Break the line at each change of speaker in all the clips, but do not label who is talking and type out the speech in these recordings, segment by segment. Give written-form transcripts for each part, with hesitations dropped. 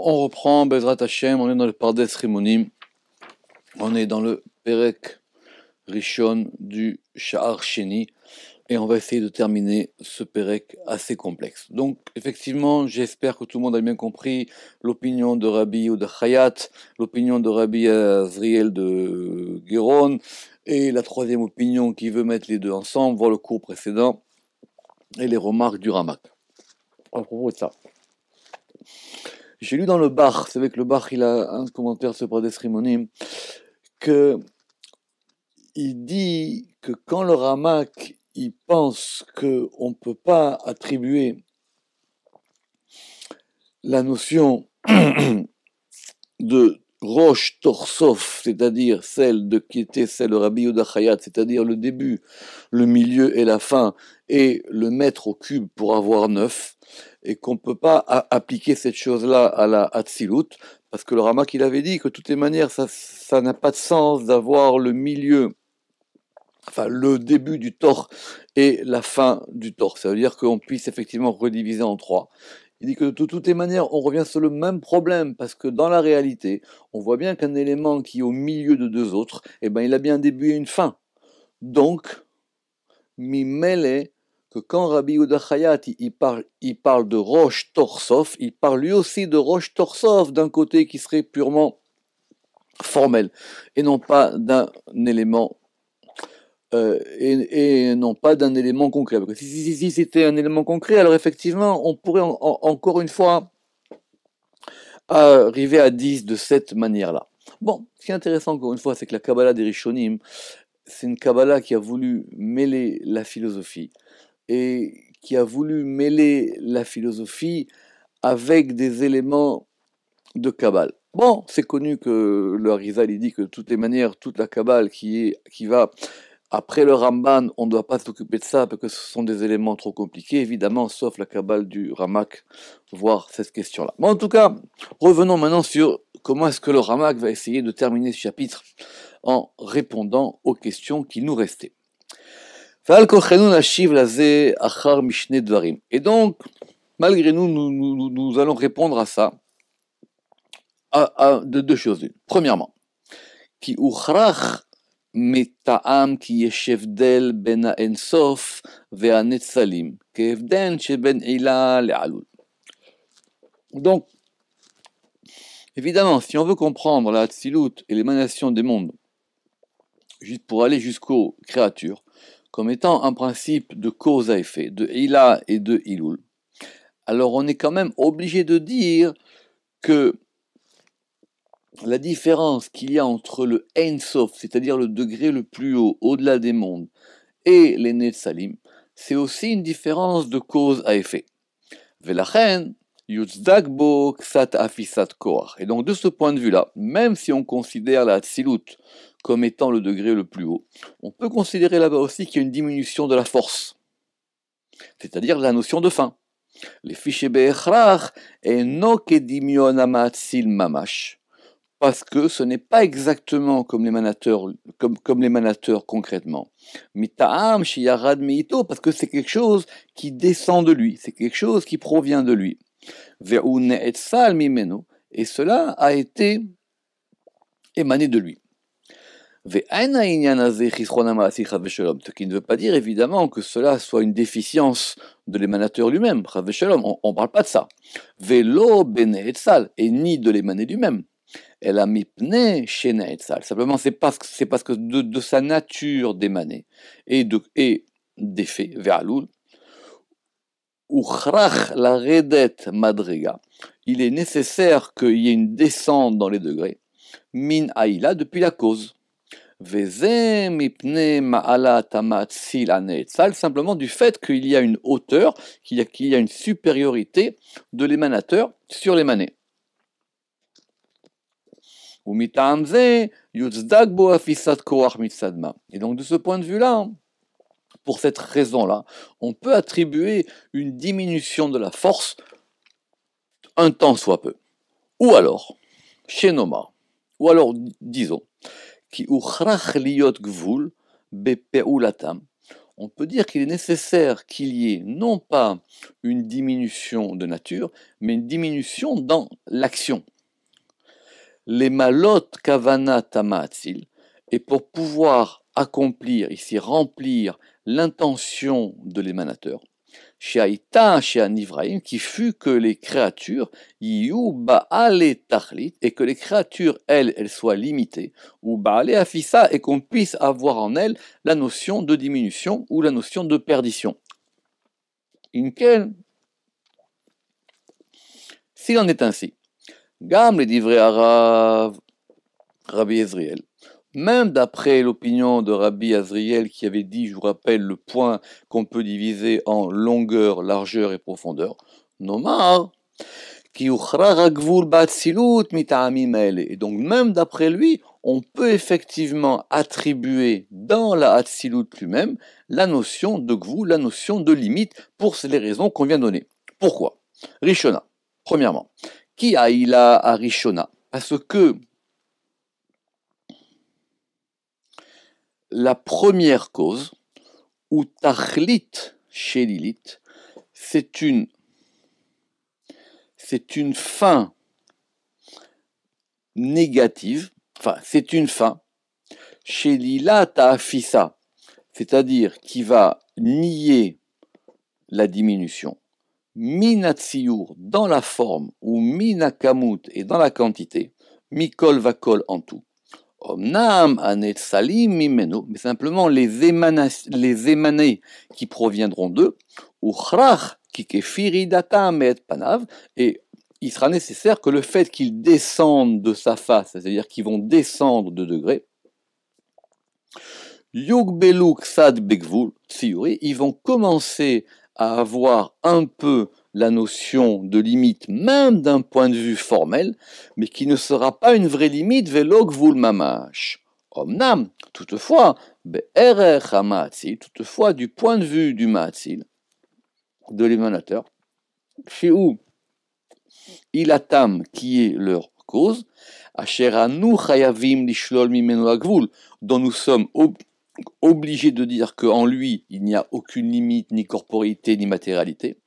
On reprend Bezrat Hashem, on est dans le Pardes Rimonim, on est dans le Perek Rishon du Sha'ar Sheni, et on va essayer de terminer ce Perek assez complexe. Donc, effectivement, j'espère que tout le monde a bien compris l'opinion de Rabbi Yehuda Chayat, l'opinion de Rabbi Azriel de Geron, et la troisième opinion qui veut mettre les deux ensemble, voir le cours précédent, et les remarques du Ramak. À propos de ça. J'ai lu dans le Bach, c'est vrai que le Bach, il a un commentaire sur Pardes Rimonim, que il dit que quand le Ramak, il pense qu'on ne peut pas attribuer la notion de Rosh Torsof, c'est-à-dire celle de qui était celle de Rabbi Yehuda Chayat, c'est-à-dire le début, le milieu et la fin, et le mettre au cube pour avoir 9, et qu'on ne peut pas appliquer cette chose-là à la Hatzilut, parce que le Ramak, il avait dit que de toutes les manières, ça n'a pas de sens d'avoir le milieu, enfin le début du Tor et la fin du Tor. Ça veut dire qu'on puisse effectivement rediviser en 3. Il dit que de toutes les manières, on revient sur le même problème, parce que dans la réalité, on voit bien qu'un élément qui est au milieu de deux autres, eh ben, il a bien un début et une fin. Donc, Mimele, que quand Rabbi Yehuda Chayat, il parle de Rosh Torsof, il parle lui aussi de Rosh Torsof, d'un côté qui serait purement formel, et non pas d'un élément et non pas d'un élément concret. Parce que si c'était un élément concret, alors effectivement, on pourrait encore une fois arriver à 10 de cette manière-là. Bon, ce qui est intéressant encore une fois, c'est que la Kabbalah des Rishonim, c'est une Kabbalah qui a voulu mêler la philosophie, et qui a voulu mêler la philosophie avec des éléments de Kabbale. Bon, c'est connu que le Harizal, il dit que de toutes les manières, toute la Kabbale qui va après le Ramban, on ne doit pas s'occuper de ça parce que ce sont des éléments trop compliqués, évidemment, sauf la Kabbale du Ramak, voir cette question-là. Bon, en tout cas, revenons maintenant sur comment est-ce que le Ramak va essayer de terminer ce chapitre en répondant aux questions qui nous restaient. Et donc, malgré nous, nous allons répondre à ça de deux choses. Premièrement, qui uchrach מטעם כי יש הבדל בין האינסוף והנצלים, כהבדל שבין עילה לעלול. Donc, évidemment, si on veut comprendre la Hatzilut et l'émanation des mondes, juste pour aller jusqu'aux créatures, comme étant un principe de cause à effet, de Ila et de Ilul, alors on est quand même obligé de dire que la différence qu'il y a entre le Ein Sof, c'est-à-dire le degré le plus haut, au-delà des mondes, et les Netzalim, c'est aussi une différence de cause à effet. Velachen, Yutzdak bo ksat afisat koach. Et donc de ce point de vue-là, même si on considère la Hatzilut comme étant le degré le plus haut, on peut considérer là-bas aussi qu'il y a une diminution de la force, c'est-à-dire la notion de fin. Les fichés be'echrach eno kedimion amatzil mamash. Parce que ce n'est pas exactement comme l'émanateur concrètement. Mita'am sheyarad meito, parce que c'est quelque chose qui descend de lui, c'est quelque chose qui provient de lui. Ve'u ne'etzal mimeno, et cela a été émané de lui. Ve'aina inyan hazeh chisron ha'ma'asi chas v'shalom, ce qui ne veut pas dire évidemment que cela soit une déficience de l'émanateur lui-même, chas v'shalom, on ne parle pas de ça. Ve'lo bene'etzal, et ni de l'émané lui-même. Elle a mipne chez Neetzal. Simplement, c'est parce que de sa nature d'émaner et d'effet, ve'alul, uchrach la redet madrega. Il est nécessaire qu'il y ait une descente dans les degrés, min aïla, depuis la cause. Veze mipne ma'ala tamatzil aneetzal, simplement du fait qu'il y a une hauteur, qu'il y a une supériorité de l'émanateur sur l'émané. Et donc de ce point de vue-là, pour cette raison-là, on peut attribuer une diminution de la force un tant soit peu. Ou alors, chez Noma, ou alors disons, qui uchrach liyot gvul bepeulatam, on peut dire qu'il est nécessaire qu'il y ait non pas une diminution de nature, mais une diminution dans l'action. Les malot kavana tamatzil, et pour pouvoir accomplir, ici remplir l'intention de l'émanateur, Sheaïta, Sheanivraim, qui fut que les créatures, Yu Baale Tachlit, et que les créatures, elles soient limitées, ou Baale Afissa, et qu'on puisse avoir en elles la notion de diminution ou la notion de perdition. Inkel, s'il en est ainsi, Gam les divrei Arav, Rabbi Ezriel, même d'après l'opinion de Rabbi Azriel qui avait dit, je vous rappelle, le point qu'on peut diviser en longueur, largeur et profondeur, Nomar, et donc même d'après lui, on peut effectivement attribuer dans la Hatzilut lui-même la notion de Gvul, la notion de limite, pour les raisons qu'on vient de donner. Pourquoi? Rishona, premièrement. Qui a ila à Rishona? Parce que la première cause, ou Tachlit chez Lilith, c'est une fin négative, enfin, c'est une fin chez Lila Ta'afissa, c'est-à-dire qui va nier la diminution, Minatsiur dans la forme, ou Minakamut et dans la quantité, Mikol Vakol en tout. Omnam Anetsalim Mimeno, mais simplement les émanés qui proviendront d'eux, ou Chrach Kikefiridata Met Panav, et il sera nécessaire que le fait qu'ils descendent de sa face, c'est-à-dire qu'ils vont descendre de degrés, Yugbeluk Sad Begvul Tsiuri, ils vont commencer à avoir un peu la notion de limite, même d'un point de vue formel, mais qui ne sera pas une vraie limite, Velo Gvul Mamash. Omnam, toutefois, Be'erer HaMa'atzil, toutefois, du point de vue du Ma'atzil, de l'émanateur, Shi'u Ilatam, qui est leur cause, Asheranu Chayavim Lishlol Mimenu Agvul, dont nous sommes obligés de dire qu'en lui, il n'y a aucune limite, ni corporéité, ni matérialité.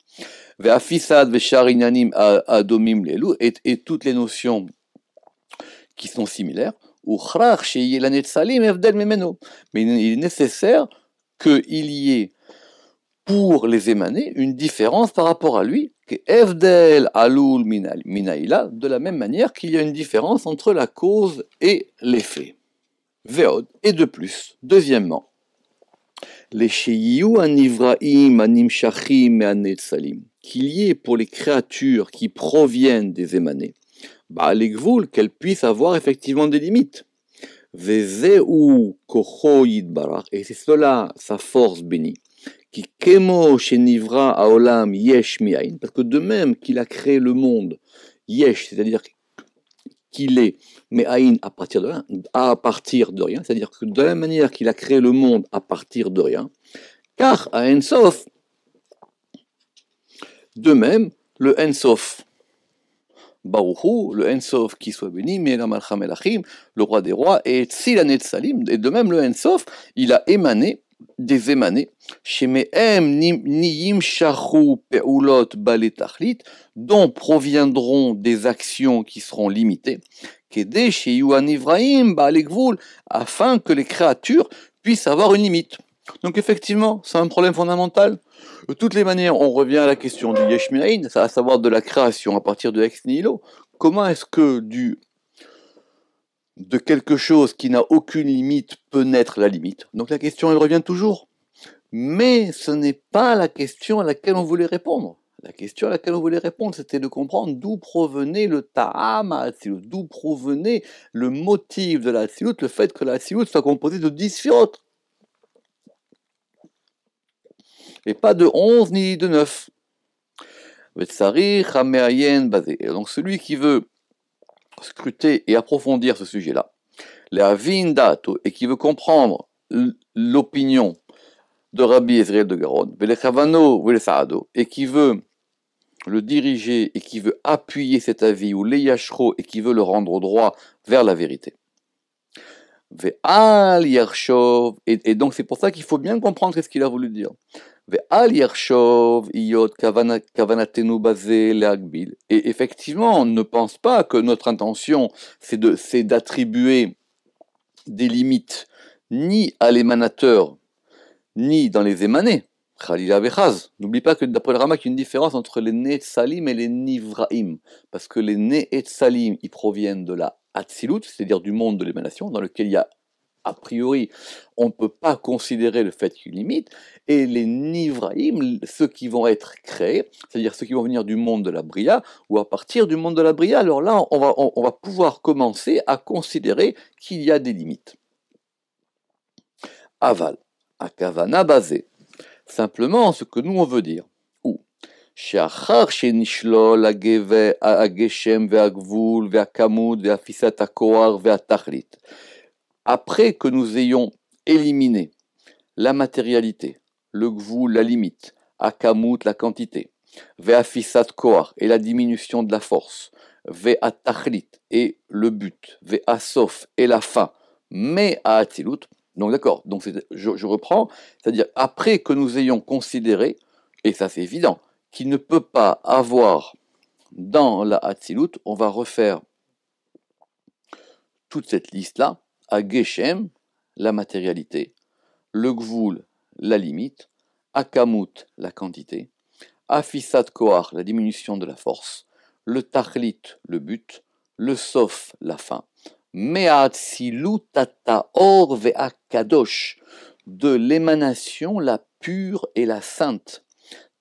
Ve'afisad ve'sharinyanim adomim lelu, et toutes les notions qui sont similaires. Uchrach sheyelanet salim evdel memeno. Mais il est nécessaire qu'il y ait pour les émanés une différence par rapport à lui, que evdel alul minaïla, de la même manière qu'il y a une différence entre la cause et l'effet. Veod, et de plus, deuxièmement, les sheyiu anivraim animshachim me'anetzalim, qu'il y ait pour les créatures qui proviennent des émanés, les gvul, qu'elles puissent avoir effectivement des limites. Vezeu kocho yidbarach, et c'est cela sa force bénie, qui kemo shenivra haolam yesh mi'ain, parce que de même qu'il a créé le monde, yesh, c'est-à-dire qu'il est me'ain à partir de rien, c'est-à-dire que de la même manière qu'il a créé le monde à partir de rien, car à Ensof, de même, le Ensof, Baruchu, le Ensof qui soit béni, Me'elam Melachim, le roi des rois, et Tzilanet Salim, et de même le Ensof, il a émané des émanés, chez Me'em Niyim Shachu Pe'ulot Baletachlit, dont proviendront des actions qui seront limitées, Kedé chez Yuan Ivrahim Baalekvul, afin que les créatures puissent avoir une limite. Donc effectivement, c'est un problème fondamental. De toutes les manières, on revient à la question du Yesh Me'ain, à savoir de la création à partir de Ex Nihilo. Comment est-ce que de quelque chose qui n'a aucune limite peut naître la limite? Donc la question, elle revient toujours. Mais ce n'est pas la question à laquelle on voulait répondre. La question à laquelle on voulait répondre, c'était de comprendre d'où provenait le ta'am à Hatzilut, d'où provenait le motif de la Hatzilut, le fait que la Hatzilut soit composée de 10 sphirotes. Et pas de 11 ni de 9. Et donc celui qui veut scruter et approfondir ce sujet-là, et qui veut comprendre l'opinion de Rabbi Ezriel de Garon, et qui veut le diriger et qui veut appuyer cet avis, ou l'eyashro, et qui veut le rendre droit vers la vérité. Ve'al yarshov, et donc c'est pour ça qu'il faut bien comprendre ce qu'il a voulu dire. Ve'al yarshov iyot kavanatenu basé leagbil. Et effectivement, on ne pense pas que notre intention, c'est d'attribuer des limites ni à l'émanateur, ni dans les émanés. Khalila Vechaz. N'oublie pas que d'après le Ramak, il y a une différence entre les Netzalim et les Nivraim. Parce que les Netzalim, ils proviennent de la Hatzilut, c'est-à-dire du monde de l'émanation, dans lequel il y a, a priori, on ne peut pas considérer le fait qu'il limite. Et les Nivraim, ceux qui vont être créés, c'est-à-dire ceux qui vont venir du monde de la Bria, ou à partir du monde de la Bria, alors là, on va pouvoir commencer à considérer qu'il y a des limites. Aval, Akavana basé. Simplement, ce que nous on veut dire, ou שאחר שנשלול הגשם והגבול והכמות והפיסת הכוח והתכלית, après que nous ayons éliminé la matérialité, le gvoul, la limite, akamut, la quantité, ve'afisat koar, et la diminution de la force, ve'atachlit, et le but, ve'asof, et la fin, mais à atilut. Donc d'accord, donc je reprends, c'est-à-dire après que nous ayons considéré, et ça c'est évident, qu'il ne peut pas avoir dans la Hatzilut, on va refaire toute cette liste-là, à Geshem, la matérialité, le Gvul, la limite, à Kamut, la quantité, à Fisat Koar, la diminution de la force, le Tachlit, le but, le Sof, la fin, Me'atzilut Taor Ve'akadosh, de l'émanation la pure et la sainte,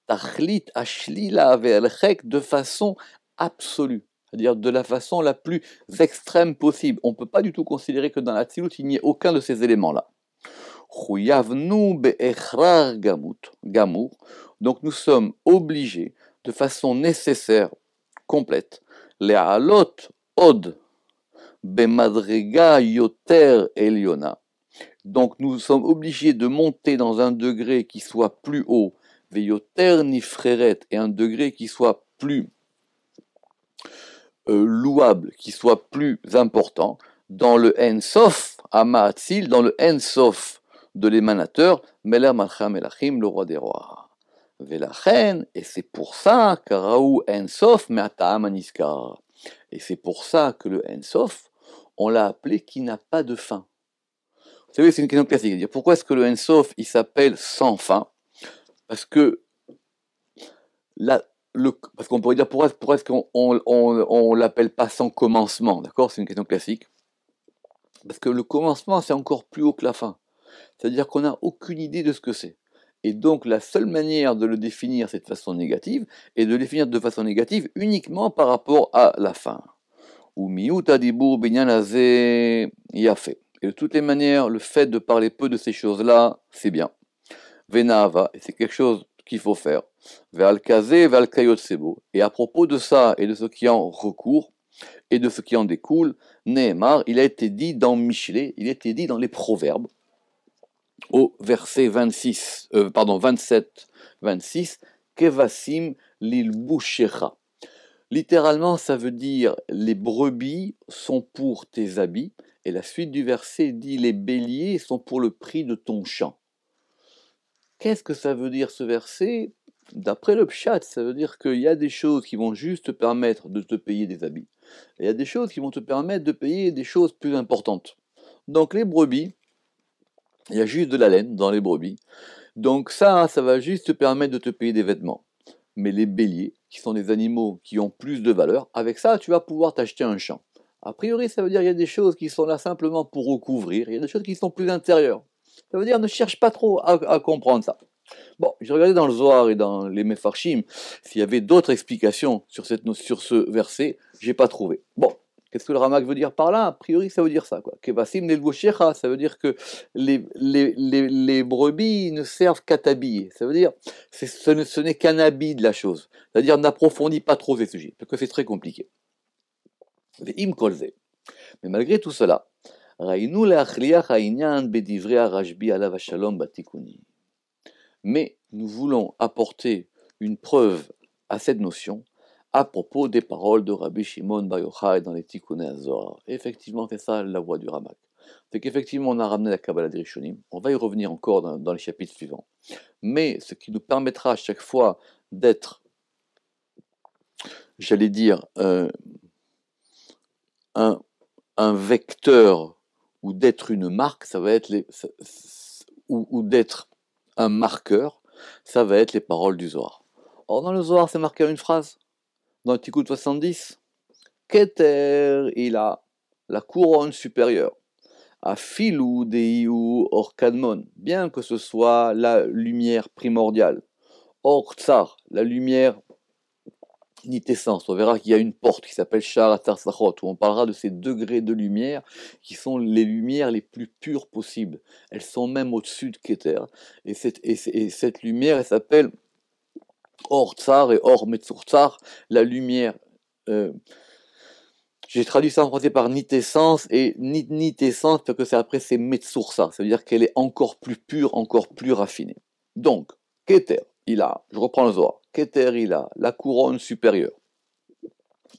Tachlit Ashlila Ve'elchek, de façon absolue, c'est-à-dire de la façon la plus extrême possible. On ne peut pas du tout considérer que dans la Tzilut, il n'y ait aucun de ces éléments-là. Donc nous sommes obligés, de façon nécessaire, complète, les halot od bemadrega yoter eliona. Donc nous sommes obligés de monter dans un degré qui soit plus haut, veyoter nifreret, et un degré qui soit plus louable, qui soit plus important, dans le En-Sof, Amaatzil, dans le En-Sof de l'émanateur, Meler Malcha Melachim, le roi des rois. Velachen, et c'est pour ça, Karaou En-Sof, Me'ataam Aniskar. Et c'est pour ça que le En-Sof, on l'a appelé qui n'a pas de fin. Vous savez, c'est une question classique. Pourquoi est-ce que le En-Sof, il s'appelle sans fin? Parce que parce qu'on pourrait dire pourquoi est-ce qu'on l'appelle pas sans commencement, d'accord? C'est une question classique. Parce que le commencement, c'est encore plus haut que la fin. C'est-à-dire qu'on n'a aucune idée de ce que c'est. Et donc la seule manière de le définir, c'est de façon négative, et de le définir de façon négative uniquement par rapport à la fin. Ou miut adibur binyan hazeh yafé. Et de toutes les manières, le fait de parler peu de ces choses-là, c'est bien. Venahava, et c'est quelque chose qu'il faut faire. Ve'al kazeh ve'al kayot sebo. Et à propos de ça et de ce qui en recourt, et de ce qui en découle, Nehemar, il a été dit dans Michelet, il a été dit dans les Proverbes, au verset 27-26, Kevasim lilbushecha. Littéralement, ça veut dire les brebis sont pour tes habits, et la suite du verset dit les béliers sont pour le prix de ton champ. Qu'est-ce que ça veut dire ce verset? D'après le Pshat, ça veut dire qu'il y a des choses qui vont juste te permettre de te payer des habits. Et il y a des choses qui vont te permettre de payer des choses plus importantes. Donc les brebis, il y a juste de la laine dans les brebis. Donc ça va juste te permettre de te payer des vêtements. Mais les béliers, qui sont des animaux qui ont plus de valeur, avec ça, tu vas pouvoir t'acheter un champ. A priori, ça veut dire qu'il y a des choses qui sont là simplement pour recouvrir, il y a des choses qui sont plus intérieures. Ça veut dire ne cherche pas trop à comprendre ça. Bon, j'ai regardé dans le Zohar et dans les Mefarshim s'il y avait d'autres explications sur ce verset, j'ai pas trouvé. Bon, qu'est-ce que le Ramak veut dire par là? A priori, ça veut dire ça, quoi. Kevasim nelboshecha, ça veut dire que les brebis ne servent qu'à t'habiller. Ça veut dire, ce n'est qu'un habit de la chose. C'est-à-dire, n'approfondis pas trop ces sujets, parce que c'est très compliqué. Ve'im kolze. Mais malgré tout cela, Raïnou le'achliach ha'inyan bedivre ha'rashbi alav ha'shalom batikuni. Mais nous voulons apporter une preuve à cette notion à propos des paroles de Rabbi Shimon Bar Yochai dans les Tikkunei HaZohar. Effectivement, c'est ça la voix du Ramak. c'est qu'effectivement on a ramené la Kabbalah des Rishonim, on va y revenir encore dans les chapitres suivants, mais ce qui nous permettra à chaque fois d'être, j'allais dire, un, un vecteur ou d'être une marque, ça va être ou d'être un marqueur, ça va être les paroles du Zohar. Or dans le Zohar, c'est marqué en une phrase. Dans le Tikkun 70, Keter, il a la couronne supérieure. Afilou deiu or kadmon, bien que ce soit la lumière primordiale. Or tsar, la lumière nitessence. On verra qu'il y a une porte qui s'appelle Shar Atar Sachot, où on parlera de ces degrés de lumière qui sont les lumières les plus pures possibles. Elles sont même au-dessus de Keter. Et cette lumière, elle s'appelle Or Tsar et Or Metzur Tsar, la lumière. J'ai traduit ça en français par nitessence, et nitessence, parce que c'est Metsursa, ça veut dire qu'elle est encore plus pure, encore plus raffinée. Donc, Keter, il a, je reprends le Zohar, Keter, il a la couronne supérieure.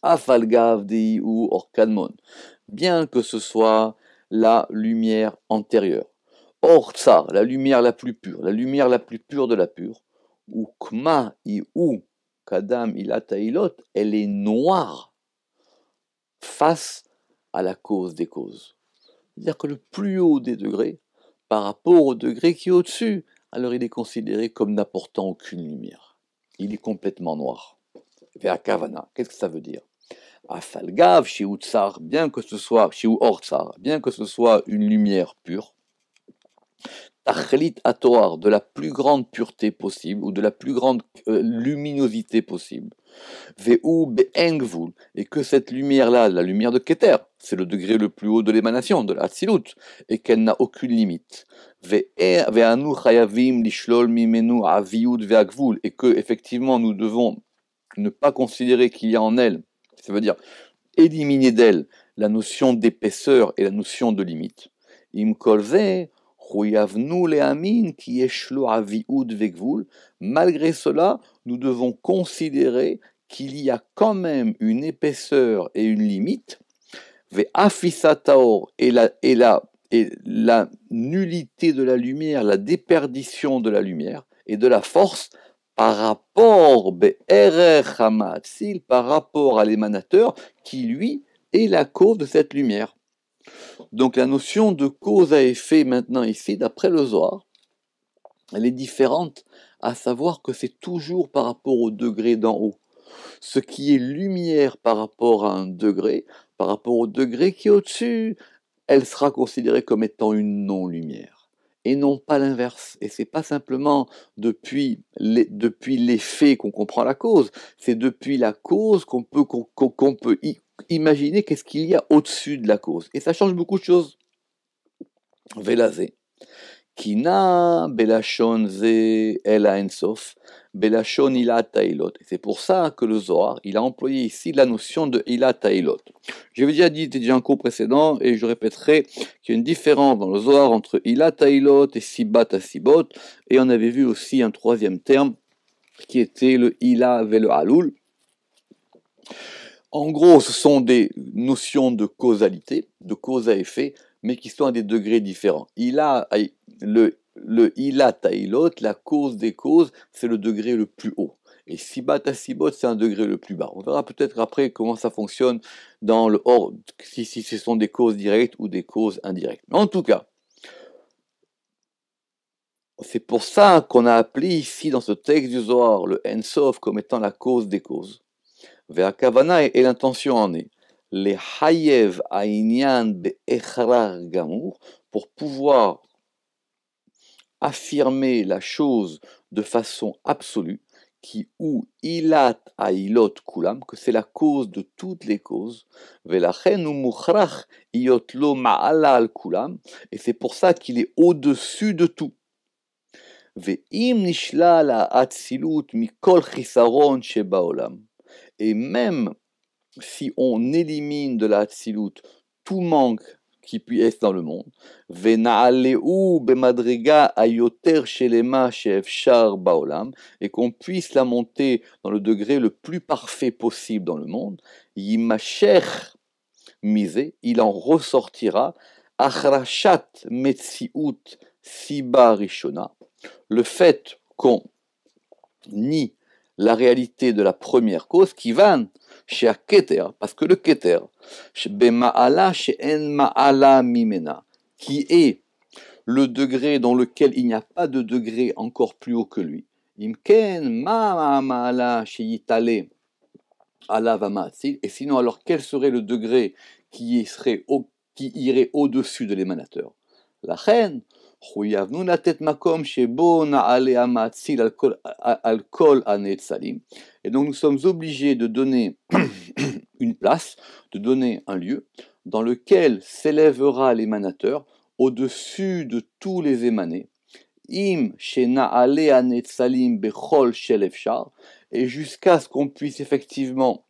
Afalgav dei ou Orkadmon, bien que ce soit la lumière antérieure. Or Tsar, la lumière la plus pure de la pure. Ou Kma i ou Kadam ilatailot, elle est noire face à la cause des causes. C'est-à-dire que le plus haut des degrés, par rapport au degré qui est au-dessus, alors il est considéré comme n'apportant aucune lumière. Il est complètement noir. Vers Kavana, qu'est-ce que ça veut dire? Afalgav, chez Utsar, bien que ce soit, chez Ortsar, bien que ce soit une lumière pure, Tachlit Atoar, de la plus grande pureté possible, ou de la plus grande luminosité possible, Veu Be'engvul, et que cette lumière-là, la lumière de Keter, c'est le degré le plus haut de l'émanation, de la Hatzilut, et qu'elle n'a aucune limite. Ve'anu chayavim lishlol mimenu aviyud ve'agvul, et que effectivement nous devons ne pas considérer qu'il y a en elle, ça veut dire éliminer d'elle la notion d'épaisseur et la notion de limite. Im kolze malgré cela, nous devons considérer qu'il y a quand même une épaisseur et une limite, et la nullité de la lumière, la déperdition de la lumière et de la force par rapport par rapport à l'émanateur qui lui est la cause de cette lumière. Donc la notion de cause à effet maintenant ici, d'après le Zohar, elle est différente, à savoir que c'est toujours par rapport au degré d'en haut. Ce qui est lumière par rapport à un degré, par rapport au degré qui est au-dessus, elle sera considérée comme étant une non-lumière. Et non pas l'inverse. Et c'est pas simplement depuis l'effet qu'on comprend la cause, c'est depuis la cause qu'on peut imaginer qu'est-ce qu'il y a au-dessus de la cause. Et ça change beaucoup de choses. Velazé. Kina belashon ze el ensof, belashon ilat tailot. C'est pour ça que le Zohar, il a employé ici la notion de ilat tailot. J'avais déjà un cours précédent, et je répéterai qu'il y a une différence dans le Zohar entre ilat tailot et sibat asibot, et on avait vu aussi un troisième terme, qui était le ila ve le halul. En gros, ce sont des notions de causalité, de cause à effet, mais qui sont à des degrés différents. Le Ilat Tailot, la cause des causes, c'est le degré le plus haut. Et Sibat Asibot, c'est un degré le plus bas. On verra peut-être après comment ça fonctionne dans le hors, si ce sont des causes directes ou des causes indirectes. Mais en tout cas, c'est pour ça qu'on a appelé ici dans ce texte du Zohar le Ensof comme étant la cause des causes. Vers Kavana, et l'intention en est les Hayev Aïnian Be'echrar Gamour, pour pouvoir affirmer la chose de façon absolue, qui ou ilat ailot kulam, que c'est la cause de toutes les causes, velachen ou mukhrach iotlo ma'ala al kulam, et c'est pour ça qu'il est au-dessus de tout. Ve'im nishla la atzilut mikol chisaron shebaolam, et même si on élimine de la Hatzilut tout manque qui puisse être dans le monde, et qu'on puisse la monter dans le degré le plus parfait possible dans le monde, il en ressortira Achrachat metziut siba rishona, le fait qu'on nie la réalité de la première cause, qui va chez Keter, parce que le Keter, Bema'ala she'en ma'ala mimena, qui est le degré dans lequel il n'y a pas de degré encore plus haut que lui. Imken ma'ala she'yitale ala vama'atzil, et sinon alors quel serait le degré qui irait au-dessus de l'émanateur? La reine, et donc nous sommes obligés de donner une place, de donner un lieu dans lequel s'élèvera l'émanateur au-dessus de tous les émanés. Im bechol shelefshar, et jusqu'à ce qu'on puisse effectivement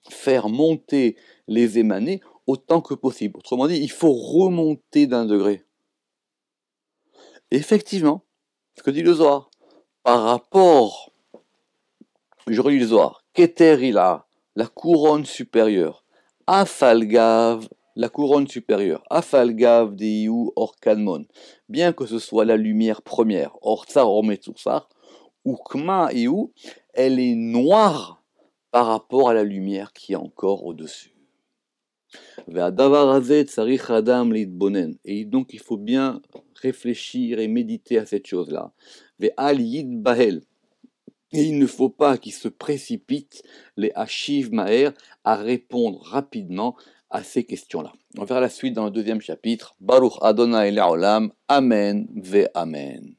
faire monter les émanés autant que possible. Autrement dit, il faut remonter d'un degré. Effectivement, ce que dit le Zohar, par rapport, je relis le Zohar, Keter Ila, la couronne supérieure, Afalgav, la couronne supérieure, Afalgav Deiu Orkanmon, bien que ce soit la lumière première, Ortsar Ormetsursar, Ukma Iu, elle est noire par rapport à la lumière qui est encore au-dessus. Et donc il faut bien réfléchir et méditer à cette chose-là. Et il ne faut pas qu'il se précipite les Hashiv Maher à répondre rapidement à ces questions-là. On verra la suite dans le deuxième chapitre. Baruch Adonai Le'olam. Amen ve Amen.